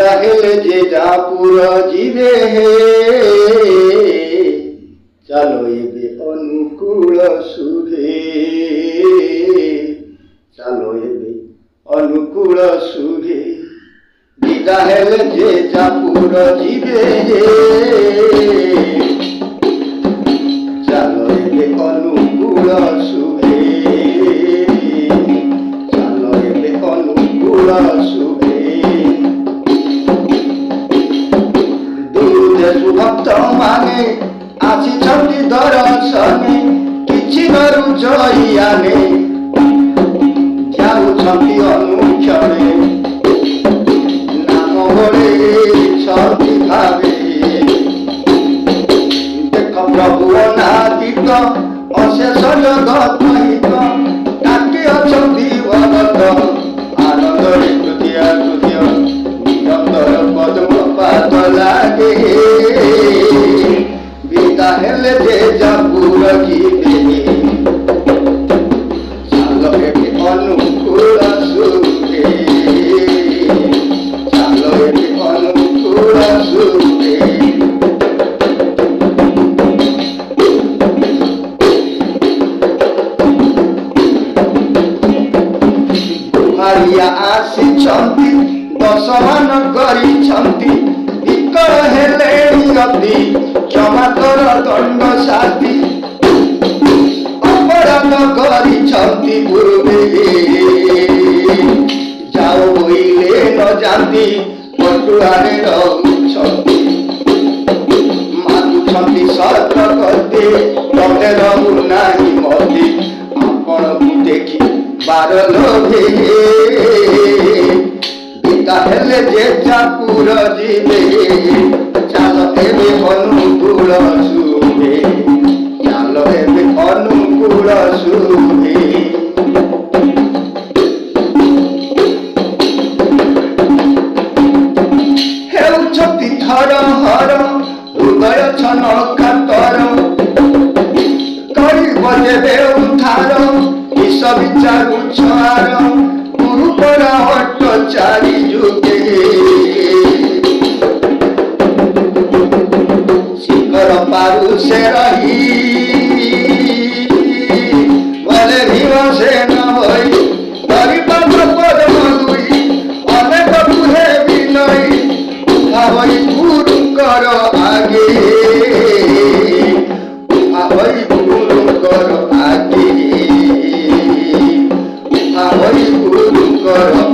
ହେଲେ ଯେ ଯାପୁର ଯିବେ ହେ ଚାଲ ଏବେ ଅନୁକୂଳ ଶୁଭେ ଚାଲ ଏବେ ଅନୁକୂଳ ଶୁଭେ ବିଦା ହେଲେ ଯେ ଯାପୁର ଯିବେ ହେ ଚାଲ ଏବେ ଅନୁକୂଳ ଶୁଭେ ଚାଲ ଏବେ ଅନୁକୂଳ ଶୁଭେ ଭକ୍ତ ମାନେ ଆସିଛନ୍ତି ଦର୍ଶନେ କିଛି ଘରୁ ଜଇଆନେ ଯାଉଛନ୍ତି ଅନୁକ୍ଷଣେ ନାମ ବଳେଇଛନ୍ତି ଭାବେ ଦେଖ ପ୍ରଭୁ ଅନାଦିତ ଅଶେଷ ଜଗତ ହିତ ଡାକି ଅଛନ୍ତି ଭଗତ ଆନନ୍ଦରେ ତୃତୀୟ ନିରନ୍ତର ପଦ୍ମ ପାଦ ଲାଗେ ବିଦା ହେଲେ ଯେ ଯାପୁର ଯିବେ ଚାଲ ଏବେ ଅନୁକୂଳ ଶୁଭେ ଚାଲ ଏବେ ଅନୁକୂଳ ଶୁଭେ ବୁହାରିଆ ଆସିଛନ୍ତି ଦଶମାନ କରିଛନ୍ତି ବିକଳ ହେଲେଣି ଅତି କ୍ଷମା କର ଦଣ୍ଡ ଶାସ୍ତି ଅପରାଧ କରିଛନ୍ତି ପୂର୍ବେ ଯାଉ ବୋଇଲେ ନ ଯାନ୍ତି ପଟୁଆରେ ରହୁଛନ୍ତି ମାଗୁଛନ୍ତି ସତ କତେ ତମେ ରହୁ ନାହିଁ ମତେ ଆପଣଙ୍କୁ ଦେଖି ବାର ଲୋଭେ ବିଦା ହେଲେ ଯେ ଯାପୁର ଯିବେ ଚାଲ ଏବେ ଅନୁକୂଳ ଶୁଭେ ଚାଲ ଏବେ ଅନୁକୂଳ ଶୁଭେ ହେଉଛନ୍ତି ଥର ହର ହୃଦୟ ଛନ କାତର କରିବ ଯେବେ ଉଦ୍ଧାର ବିଷ ବିଚାରୁ ଛାର ଗୁରୁ ପରା ଅଟ ଚାରି ଯୁଗେ ଶିଖର ପାରୁ ସେ ରହି ଗଲେ ଭୀମସେନ ହୋଇ କରିପାଦ ପଦ୍ମ ଦୁଇ ଅନେକ କୁହେ ବିନୟୀ ଉଭା ହୋଇ ଗୁରୁଙ୍କର ଆଗେ ଉଭା ହୋଇ ଗୁରୁଙ୍କର ଆଗେ ଉଭା ହୋଇ ଗୁରୁଙ୍କର